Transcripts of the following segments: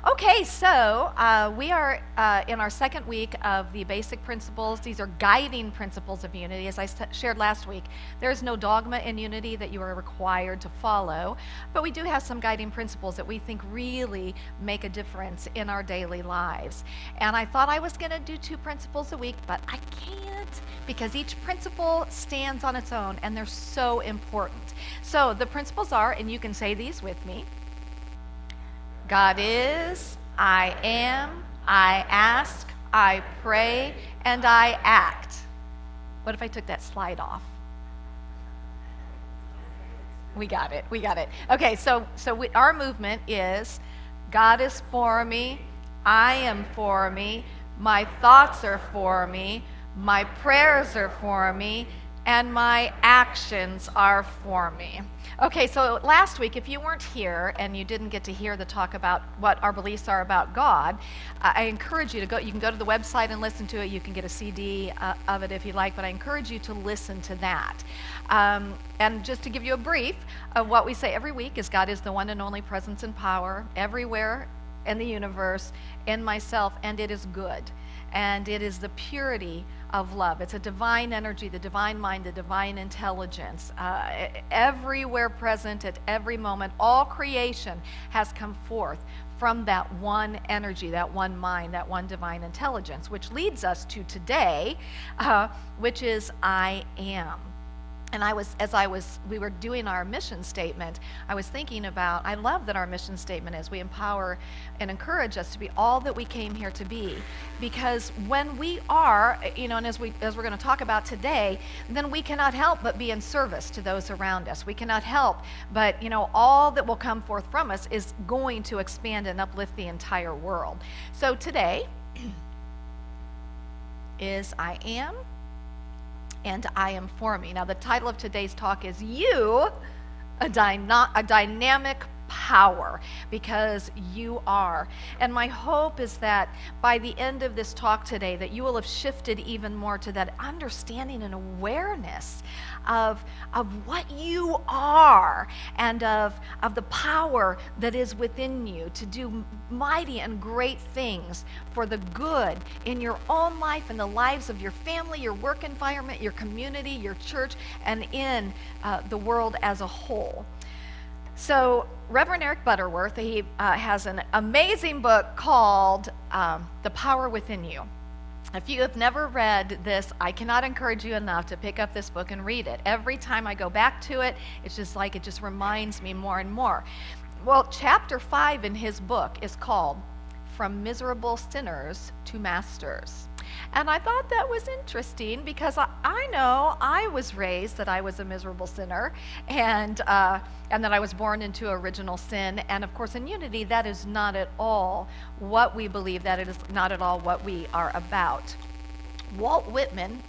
Okay, so we are in our second week of the basic principles. These are guiding principles of unity. As I shared last week, there is no dogma in unity that you are required to follow, but we do have some guiding principles that we think really make a difference in our daily lives. And I thought I was going to do 2 principles a week, but I can't because each principle stands on its own and they're so important. So the principles are, and you can say these with me: God is, I am, I ask, I pray, and I act. What if I took that slide off? We got it. Okay, so our movement is God is for me, I am for me, my thoughts are for me, my prayers are for me, and my actions are for me. Okay, so last week, if you weren't here and you didn't get to hear the talk about what our beliefs are about God, I encourage you to go. You can go to the website and listen to it. You can get a CD of it if you like, but I encourage you to listen to that. And just to give you a brief of what we say every week is God is the one and only presence and power everywhere in the universe, in myself, and it is good. And it is the purity of love. It's a divine energy, the divine mind, the divine intelligence, everywhere present at every moment. All creation has come forth from that one energy, that one mind, that one divine intelligence, which leads us to today, which is I am. And we were doing our mission statement, I was thinking about, I love that our mission statement is we empower and encourage us to be all that we came here to be. Because when we are, and as we're going to talk about today, then we cannot help but be in service to those around us. We cannot help but, all that will come forth from us is going to expand and uplift the entire world. So today is I am, and I am for me. Now, the title of today's talk is You, a Dynamic Power, because you are. And my hope is that by the end of this talk today, that you will have shifted even more to that understanding and awareness of what you are and of the power that is within you to do mighty and great things for the good in your own life and the lives of your family, your work environment, your community, your church, and in the world as a whole. So Reverend Eric Butterworth, he has an amazing book called The Power Within You. If you have never read this, I cannot encourage you enough to pick up this book and read it. Every time I go back to it, it's just like it just reminds me more and more. Well, chapter 5 in his book is called From Miserable Sinners to Masters. And I thought that was interesting because I know I was raised that I was a miserable sinner and that I was born into original sin. And of course in unity, that is not at all what we believe, that it is not at all what we are about. Walt Whitman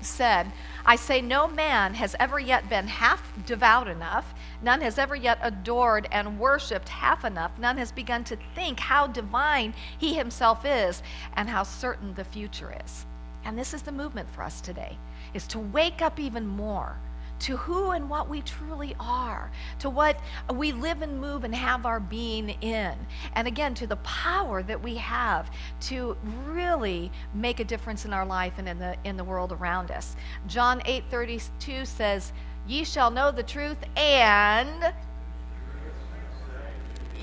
said, I say no man has ever yet been half devout enough, none has ever yet adored and worshipped half enough, none has begun to think how divine he himself is and how certain the future is. And this is the movement for us today, is to wake up even more to who and what we truly are, to what we live and move and have our being in, and again, to the power that we have to really make a difference in our life and in the world around us. John 8:32 says, ye shall know the truth, and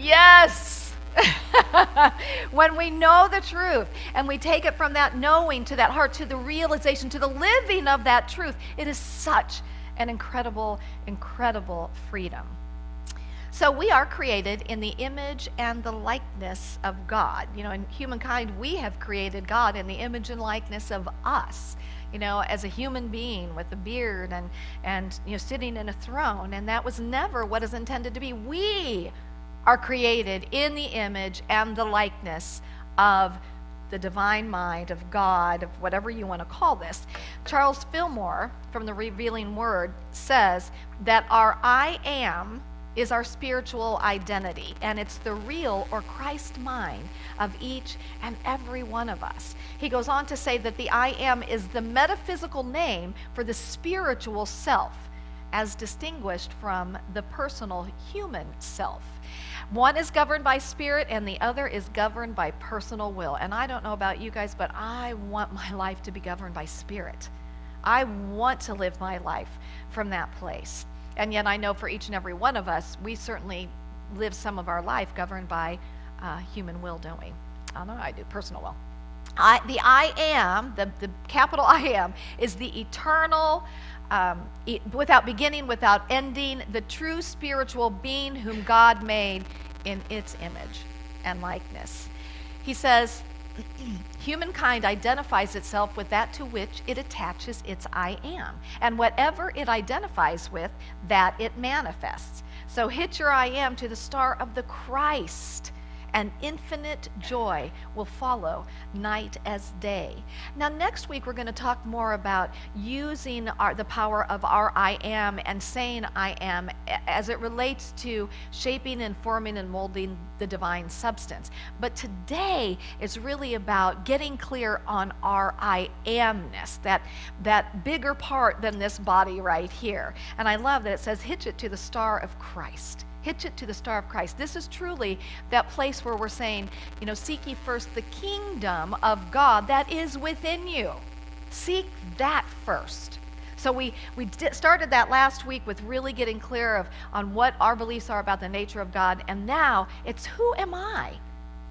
yes, when we know the truth and we take it from that knowing to that heart, to the realization, to the living of that truth, it is such an incredible, incredible freedom. So we are created in the image and the likeness of God. In humankind, we have created God in the image and likeness of us, as a human being with a beard and sitting in a throne. And that was never what is intended to be. We are created in the image and the likeness of the divine mind of God, of whatever you want to call this. Charles Fillmore from the Revealing Word says that our I am is our spiritual identity, and it's the real or Christ mind of each and every one of us. He goes on to say that the I am is the metaphysical name for the spiritual self, as distinguished from the personal human self. One is governed by spirit and the other is governed by personal will. And I don't know about you guys, but I want my life to be governed by spirit. I want to live my life from that place. And yet I know for each and every one of us, we certainly live some of our life governed by human will, don't we? I don't know, I do, personal will. The I am, the capital I am, is the eternal, without beginning, without ending, the true spiritual being whom God made in its image and likeness. He says, humankind identifies itself with that to which it attaches its I am. And whatever it identifies with, that it manifests. So hitch your I am to the star of the Christ, and infinite joy will follow night as day. Now next week we're going to talk more about using the power of our I am and saying I am as it relates to shaping and forming and molding the divine substance. But today is really about getting clear on our I amness, that bigger part than this body right here. And I love that it says hitch it to the star of Christ. Hitch it to the star of Christ. This is truly that place where we're saying, seek ye first the kingdom of God that is within you. Seek that first. So we started that last week with really getting clear on what our beliefs are about the nature of God. And now it's who am I?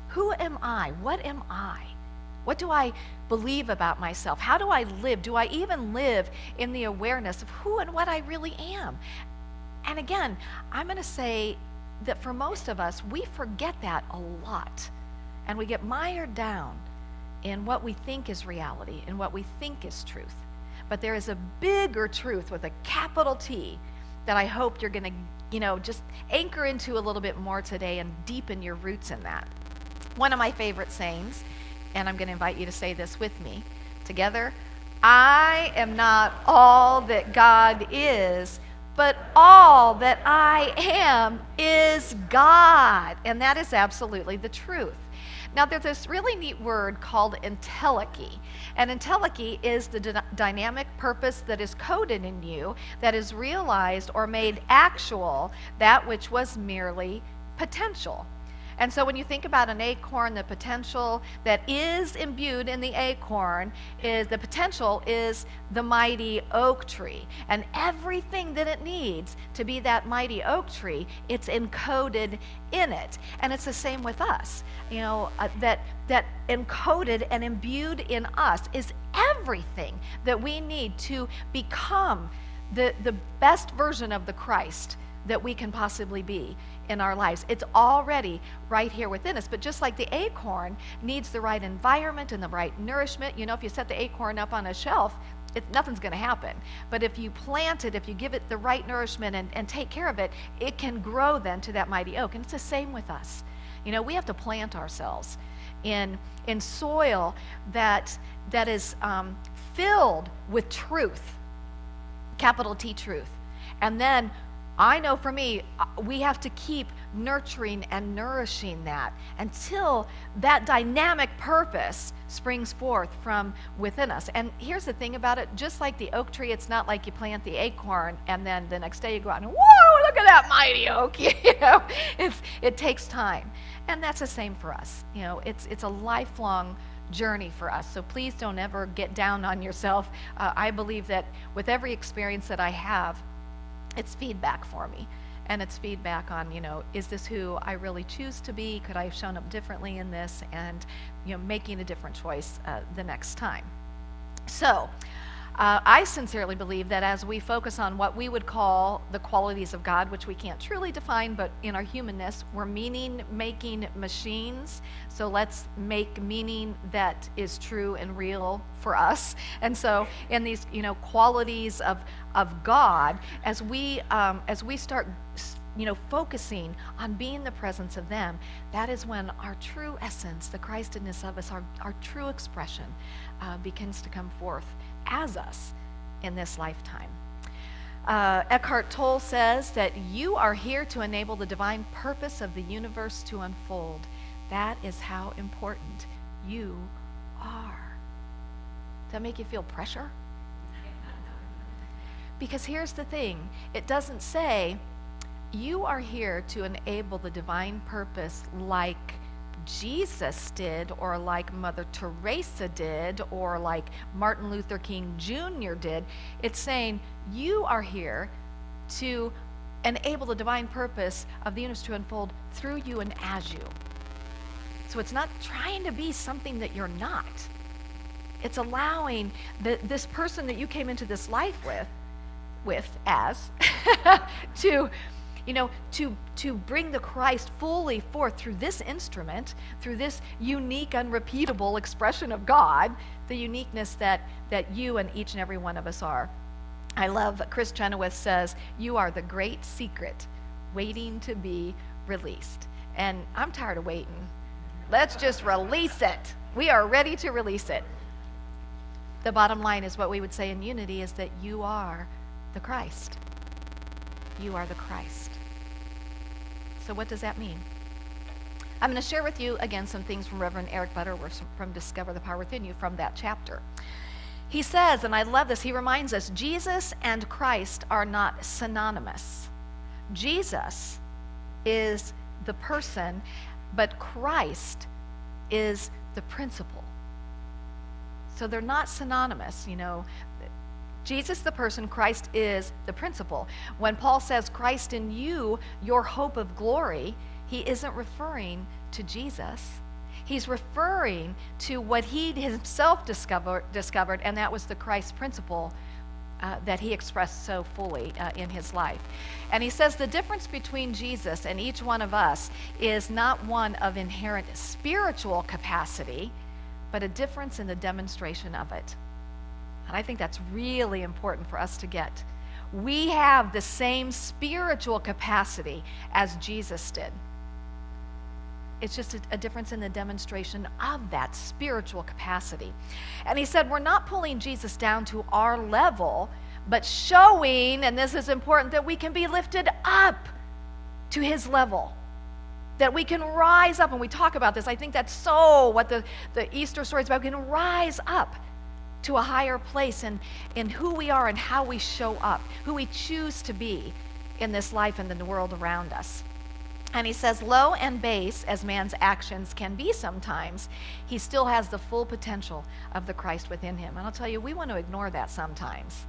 Who am I? What am I? What do I believe about myself? How do I live? Do I even live in the awareness of who and what I really am? And again, I'm going to say that for most of us, we forget that a lot. And we get mired down in what we think is reality and what we think is truth. But there is a bigger truth with a capital T that I hope you're going to, just anchor into a little bit more today and deepen your roots in that. One of my favorite sayings, and I'm going to invite you to say this with me together, I am not all that God is, but all that I am is God. And that is absolutely the truth. Now, there's this really neat word called entelechy. And entelechy is the dynamic purpose that is coded in you, that is realized or made actual, that which was merely potential. And so when you think about an acorn, the potential that is imbued in the acorn is the potential is the mighty oak tree. And everything that it needs to be that mighty oak tree, it's encoded in it. And it's the same with us. That encoded and imbued in us is everything that we need to become the best version of the Christ that we can possibly be in our lives. It's already right here within us. But just like the acorn needs the right environment and the right nourishment, if you set the acorn up on a shelf, nothing's going to happen. But if you plant it, if you give it the right nourishment and take care of it, it can grow then to that mighty oak. And it's the same with us. We have to plant ourselves in soil that is filled with truth, capital T truth. And then I know for me, we have to keep nurturing and nourishing that until that dynamic purpose springs forth from within us. And here's the thing about it, just like the oak tree, it's not like you plant the acorn and then the next day you go out and, whoa, look at that mighty oak. It takes time. And that's the same for us. It's a lifelong journey for us. So please don't ever get down on yourself. I believe that with every experience that I have, it's feedback for me. And it's feedback on, is this who I really choose to be? Could I have shown up differently in this? And, making a different choice the next time. So, I sincerely believe that as we focus on what we would call the qualities of God, which we can't truly define, but in our humanness, we're meaning-making machines. So let's make meaning that is true and real for us. And so in these, qualities of God, as we start focusing on being the presence of them, that is when our true essence, the Christedness of us, our true expression begins to come forth as us in this lifetime. Eckhart Tolle says that you are here to enable the divine purpose of the universe to unfold. That is how important you are. Does that make you feel pressure? Because here's the thing, it doesn't say you are here to enable the divine purpose like Jesus did, or like Mother Teresa did, or like Martin Luther King Jr. did. It's saying you are here to enable the divine purpose of the universe to unfold through you and as you. So it's not trying to be something that you're not. It's allowing this person that you came into this life with as to bring the Christ fully forth through this instrument, through this unique, unrepeatable expression of God, the uniqueness that you and each and every one of us are. I love, Chris Chenoweth says, you are the great secret waiting to be released. And I'm tired of waiting. Let's just release it. We are ready to release it. The bottom line is what we would say in unity is that you are the Christ. You are the Christ. So what does that mean? I'm going to share with you again some things from Reverend Eric Butterworth from Discover the Power Within You from that chapter. He says, and I love this, he reminds us, Jesus and Christ are not synonymous. Jesus is the person, but Christ is the principle. So they're not synonymous, Jesus the person, Christ is the principle. When Paul says Christ in you, your hope of glory, he isn't referring to Jesus. He's referring to what he himself discovered, and that was the Christ principle that he expressed so fully in his life. And he says the difference between Jesus and each one of us is not one of inherent spiritual capacity, but a difference in the demonstration of it. And I think that's really important for us to get. We have the same spiritual capacity as Jesus did. It's just a difference in the demonstration of that spiritual capacity. And he said, we're not pulling Jesus down to our level, but showing, and this is important, that we can be lifted up to his level. That we can rise up. When we talk about this, I think that's so what the Easter story is about. We can rise up to a higher place in who we are and how we show up, who we choose to be in this life and in the world around us. And he says, low and base as man's actions can be sometimes, he still has the full potential of the Christ within him. And I'll tell you, we want to ignore that sometimes.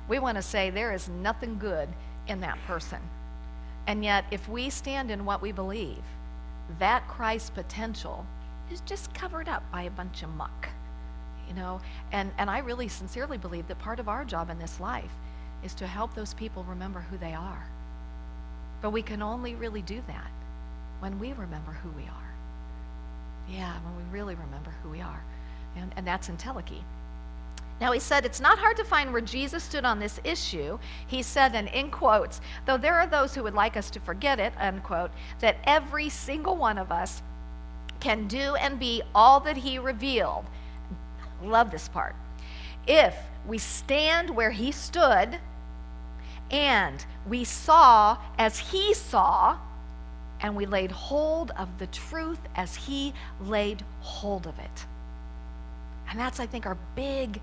We want to say there is nothing good in that person. And yet, if we stand in what we believe, that Christ potential is just covered up by a bunch of muck. And I really sincerely believe that part of our job in this life is to help those people remember who they are. But we can only really do that when we remember who we are. Yeah, when we really remember who we are. And that's in Teleki. Now he said, it's not hard to find where Jesus stood on this issue. He said, and in quotes, though there are those who would like us to forget it, unquote, that every single one of us can do and be all that he revealed. Love this part. If we stand where he stood and we saw as he saw, and we laid hold of the truth as he laid hold of it. And that's, I think, our big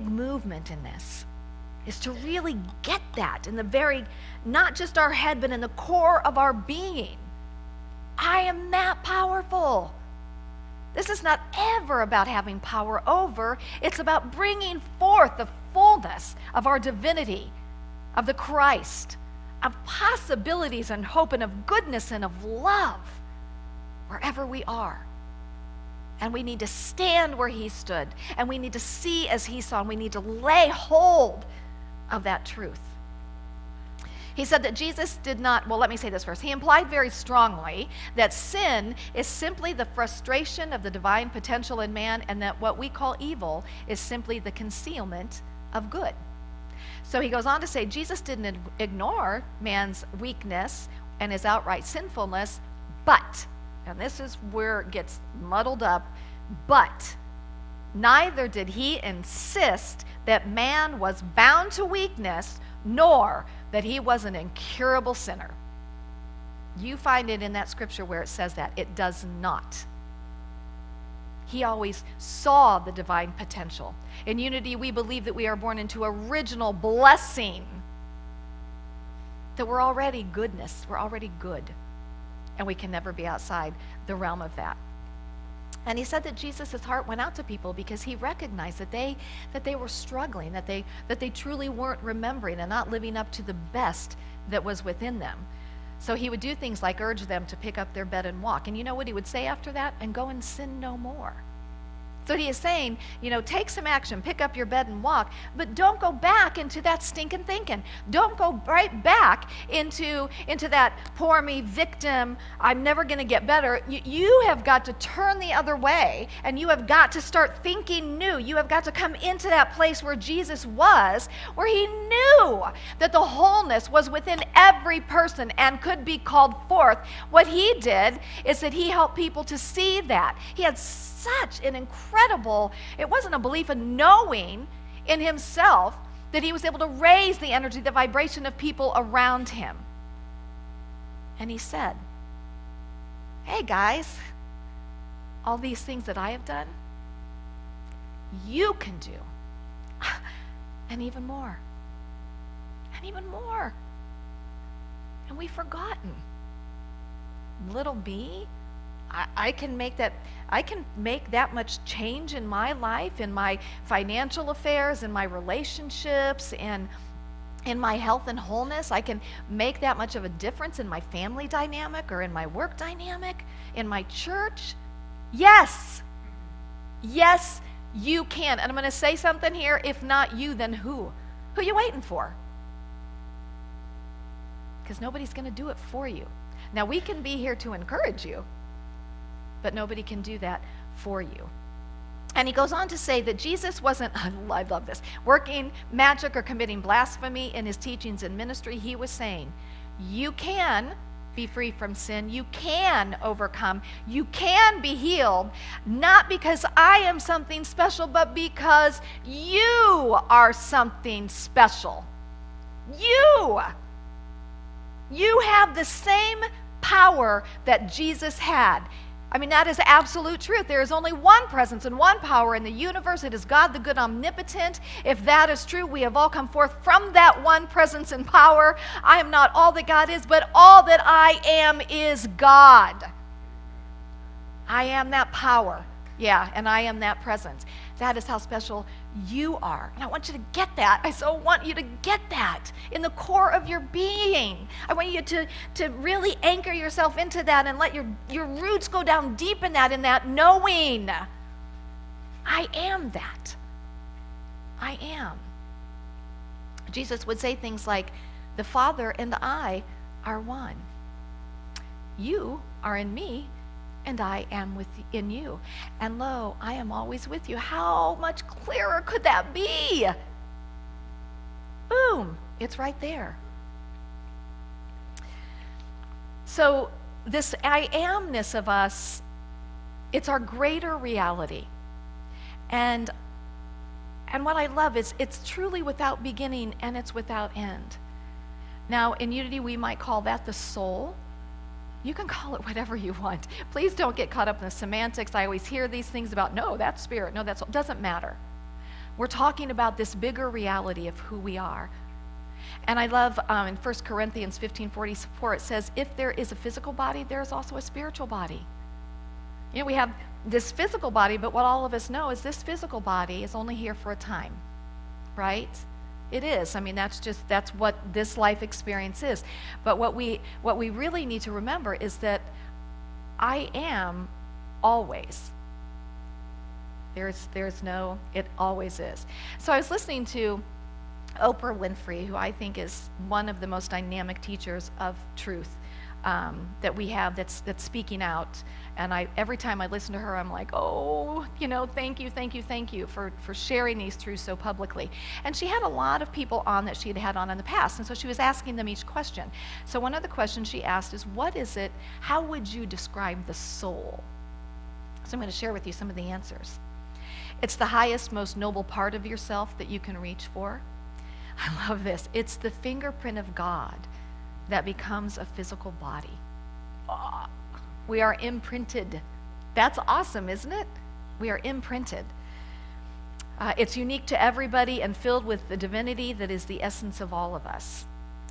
movement in this, is to really get that in the very, not just our head, but in the core of our being. I am that powerful. This is not ever about having power over. It's about bringing forth the fullness of our divinity, of the Christ, of possibilities and hope and of goodness and of love wherever we are. And we need to stand where he stood, and we need to see as he saw, and we need to lay hold of that truth. He said that Jesus did not, well, let me say this first. He implied very strongly that sin is simply the frustration of the divine potential in man, and that what we call evil is simply the concealment of good. So he goes on to say Jesus didn't ignore man's weakness and his outright sinfulness, but, and this is where it gets muddled up, but neither did he insist that man was bound to weakness, nor that he was an incurable sinner. You find it in that scripture where it says that. It does not. He always saw the divine potential. In Unity, we believe that we are born into original blessing, that we're already goodness, we're already good, and we can never be outside the realm of that. And he said that Jesus' heart went out to people because he recognized that they were struggling, that they truly weren't remembering and not living up to the best that was within them. So he would do things like urge them to pick up their bed and walk. And you know what he would say after that? And go and sin no more. So he is saying, take some action, pick up your bed and walk, but don't go back into that stinking thinking. Don't go right back into that poor me victim, I'm never going to get better. You have got to turn the other way, and you have got to start thinking new. You have got to come into that place where Jesus was, where he knew that the wholeness was within every person and could be called forth. What he did is that he helped people to see that. He had such an incredible, it wasn't a belief, a knowing in himself that he was able to raise the energy, the vibration of people around him. And he said, hey guys, all these things that I have done, you can do. And even more. And even more. And we've forgotten. Little me, I can make that much change in my life, in my financial affairs, in my relationships, in my health and wholeness. I can make that much of a difference in my family dynamic or in my work dynamic, in my church. Yes, you can. And I'm going to say something here. If not you, then who? Who are you waiting for? Because nobody's going to do it for you. Now, we can be here to encourage you, but nobody can do that for you. And he goes on to say that Jesus wasn't, I love this, working magic or committing blasphemy in his teachings and ministry. He was saying, you can be free from sin, you can overcome, you can be healed, not because I am something special, but because you are something special. You have the same power that Jesus had. I mean, that is absolute truth. There is only one presence and one power in the universe. It is God, the good omnipotent. If that is true, we have all come forth from that one presence and power. I am not all that God is, but all that I am is God. I am that power. Yeah, and I am that presence. That is how special you are. And I want you to get that. I so want you to get that in the core of your being. I want you to really anchor yourself into that and let your roots go down deep in that knowing. I am that. I am. Jesus would say things like, the Father and I are one. You are in me, and I am in you. And lo, I am always with you. How much clearer could that be? Boom, it's right there. So this I amness of us, it's our greater reality. And what I love is it's truly without beginning and it's without end. Now, in Unity, we might call that the soul. You can call it whatever you want. Please don't get caught up in the semantics. I always hear these things about, no, that's spirit. No, that's, doesn't matter. We're talking about this bigger reality of who we are. And I love in 1 Corinthians 15:44, it says, if there is a physical body, there is also a spiritual body. You know, we have this physical body, but what all of us know is this physical body is only here for a time, right? It is. I mean, that's what this life experience is. But what we really need to remember is that I am always. There's no, it always is. So I was listening to Oprah Winfrey, who I think is one of the most dynamic teachers of truth that we have that's speaking out. And every time I listen to her, I'm like, oh, thank you for sharing these truths so publicly. And she had a lot of people on that she had on in the past. And so she was asking them each question. So one of the questions she asked is, what is it, how would you describe the soul? So I'm going to share with you some of the answers. It's the highest, most noble part of yourself that you can reach for. I love this. It's the fingerprint of God that becomes a physical body. Oh, we are imprinted. That's awesome, isn't it? We are imprinted. It's unique to everybody and filled with the divinity that is the essence of all of us.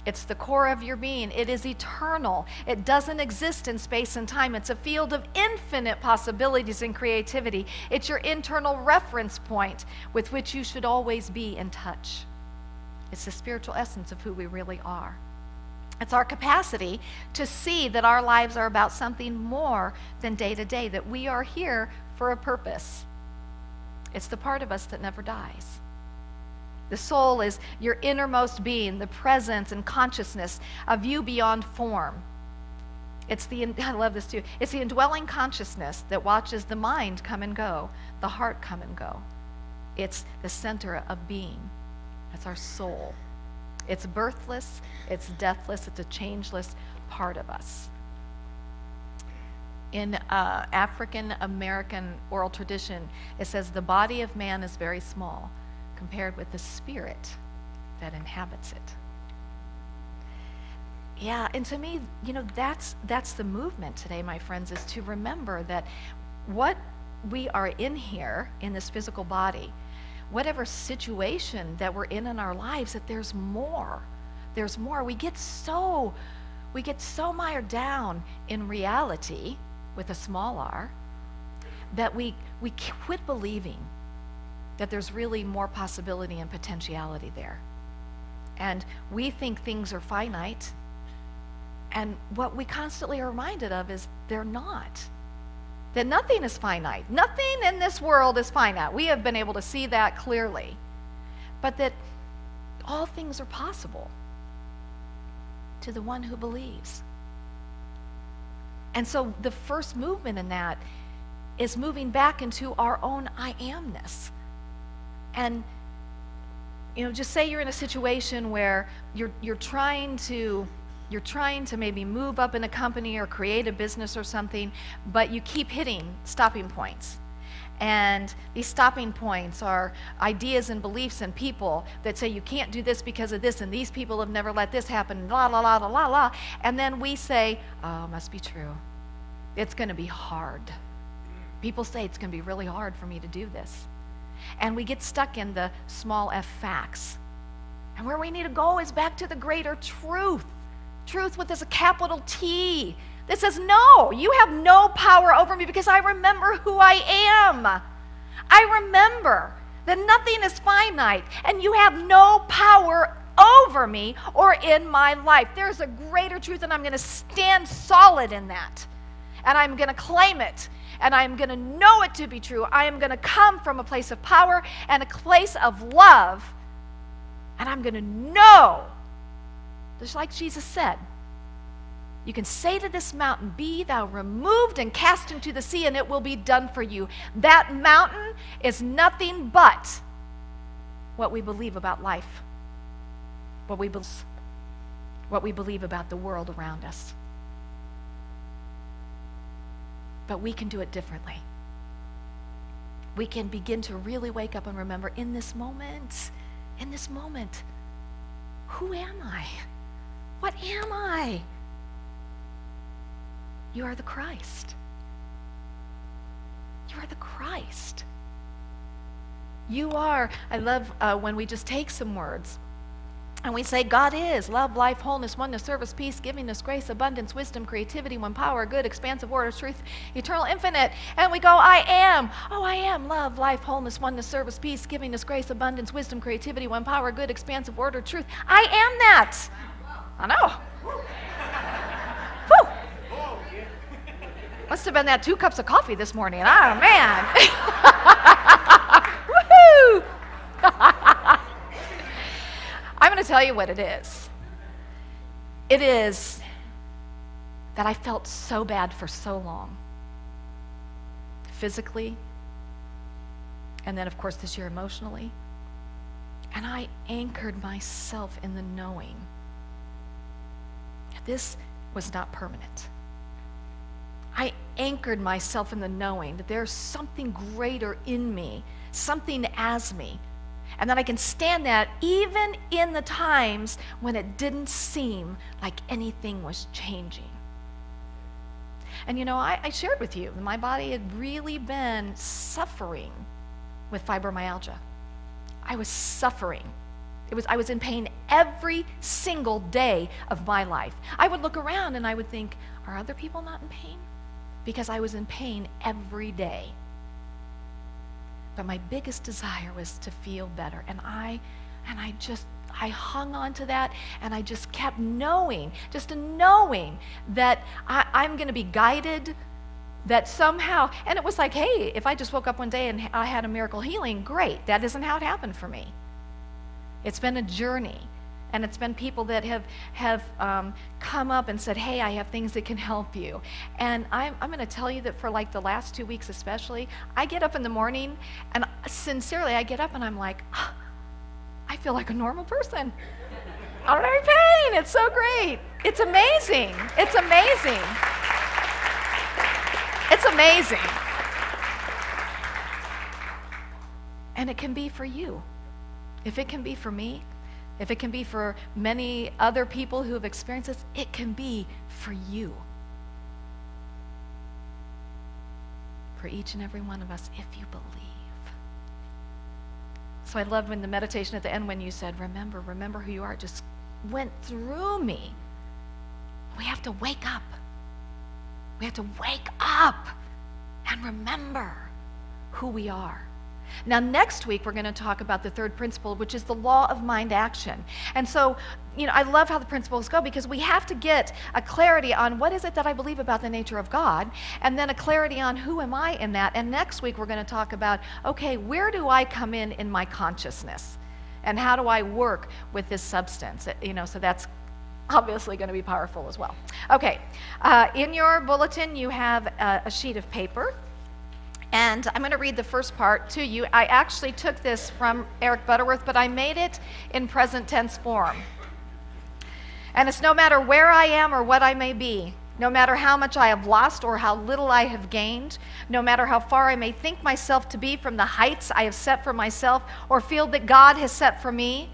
It's the core of your being. It is eternal. It doesn't exist in space and time. It's a field of infinite possibilities and creativity. It's your internal reference point with which you should always be in touch. It's the spiritual essence of who we really are. It's our capacity to see that our lives are about something more than day to day, that we are here for a purpose. It's the part of us that never dies. The soul is your innermost being, the presence and consciousness of you beyond form. I love this too. It's the indwelling consciousness that watches the mind come and go, the heart come and go. It's the center of being. That's our soul. It's birthless, it's deathless, it's a changeless part of us. In African American oral tradition, it says the body of man is very small compared with the spirit that inhabits it. Yeah, and to me, that's the movement today, my friends, is to remember that what we are in here, in this physical body, whatever situation that we're in our lives, that there's more. There's more. We get so mired down in reality, with a small r, that we quit believing that there's really more possibility and potentiality there. And we think things are finite, and what we constantly are reminded of is they're not. That nothing is finite. Nothing in this world is finite. We have been able to see that clearly. But that all things are possible to the one who believes. And so the first movement in that is moving back into our own I amness. And just say you're in a situation where you're trying to maybe move up in a company or create a business or something, but you keep hitting stopping points. And these stopping points are ideas and beliefs and people that say you can't do this because of this, and these people have never let this happen, la la la la la la. And then we say, oh, must be true. It's going to be hard. People say it's going to be really hard for me to do this. And we get stuck in the small f facts. And where we need to go is back to the greater truth. Truth with a capital T. That says, no, you have no power over me because I remember who I am. I remember that nothing is finite and you have no power over me or in my life. There's a greater truth, and I'm going to stand solid in that. And I'm going to claim it. And I'm going to know it to be true. I am going to come from a place of power and a place of love. And I'm going to know, just like Jesus said, you can say to this mountain, be thou removed and cast into the sea, and it will be done for you. That mountain is nothing but what we believe about life, what we believe about the world around us. But we can do it differently. We can begin to really wake up and remember in this moment, who am I? What am I? You are the Christ. You are the Christ. You are, I love when we just take some words and we say, God is love, life, wholeness, oneness, service, peace, givingness, grace, abundance, wisdom, creativity, one power, good, expansive, order, truth, eternal, infinite. And we go, I am. Oh, I am love, life, wholeness, oneness, service, peace, givingness, grace, abundance, wisdom, creativity, one power, good, expansive, order, truth. I am that. I know. Whew. Must have been that 2 cups of coffee this morning. Oh, man. Woohoo! I'm going to tell you what it is. It is that I felt so bad for so long, physically, and then, of course, this year emotionally. And I anchored myself in the knowing that this was not permanent. I anchored myself in the knowing that there's something greater in me, something as me, and that I can stand that even in the times when it didn't seem like anything was changing. And I shared with you, my body had really been suffering with fibromyalgia. I was suffering. I was in pain every single day of my life. I would look around and I would think, are other people not in pain? Because I was in pain every day. But my biggest desire was to feel better. And I hung on to that, and I just kept knowing that I'm going to be guided, that somehow, and it was like, hey, if I just woke up one day and I had a miracle healing, great. That isn't how it happened for me. It's been a journey, and it's been people that have come up and said, hey, I have things that can help you. And I'm going to tell you that for like the last 2 weeks especially, I get up in the morning, and sincerely, I get up and I'm like, I feel like a normal person. I don't have any pain. It's so great. It's amazing. It's amazing. It's amazing. And it can be for you. If it can be for me, if it can be for many other people who have experienced this, it can be for you. For each and every one of us, if you believe. So I loved when the meditation at the end, when you said, remember who you are, it just went through me. We have to wake up. We have to wake up and remember who we are. Now, next week, we're going to talk about the third principle, which is the law of mind action. And so, I love how the principles go, because we have to get a clarity on what is it that I believe about the nature of God, and then a clarity on who am I in that. And next week, we're going to talk about, okay, where do I come in my consciousness? And how do I work with this substance? So that's obviously going to be powerful as well. Okay, in your bulletin, you have a sheet of paper. And I'm going to read the first part to you. I actually took this from Eric Butterworth, but I made it in present tense form. And it's no matter where I am or what I may be, no matter how much I have lost or how little I have gained, no matter how far I may think myself to be from the heights I have set for myself or feel that God has set for me,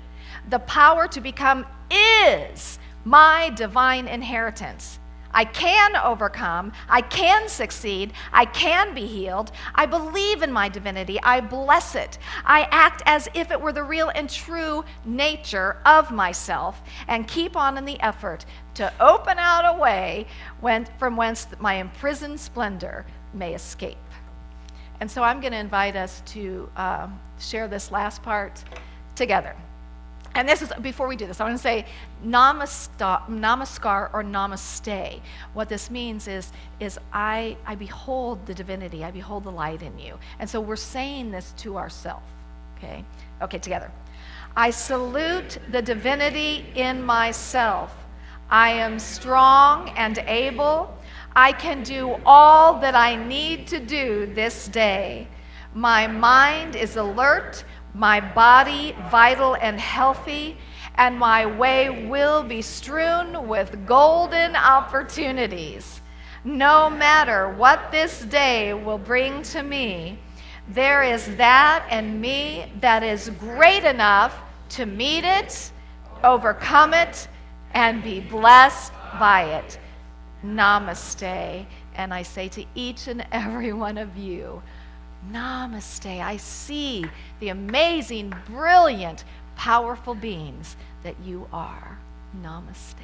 the power to become is my divine inheritance. I can overcome, I can succeed, I can be healed. I believe in my divinity, I bless it. I act as if it were the real and true nature of myself, and keep on in the effort to open out a way from whence my imprisoned splendor may escape. And so I'm going to invite us to share this last part together. And this is, before we do this, I want to say namaskar or namaste. What this means is I behold the divinity, I behold the light in you. And so we're saying this to ourselves, okay? Okay, together. I salute the divinity in myself. I am strong and able. I can do all that I need to do this day. My mind is alert, my body vital and healthy, and my way will be strewn with golden opportunities. No matter what this day will bring to me, there is that in me that is great enough to meet it, overcome it, and be blessed by it. Namaste. And I say to each and every one of you, Namaste. I see the amazing, brilliant, powerful beings that you are. Namaste.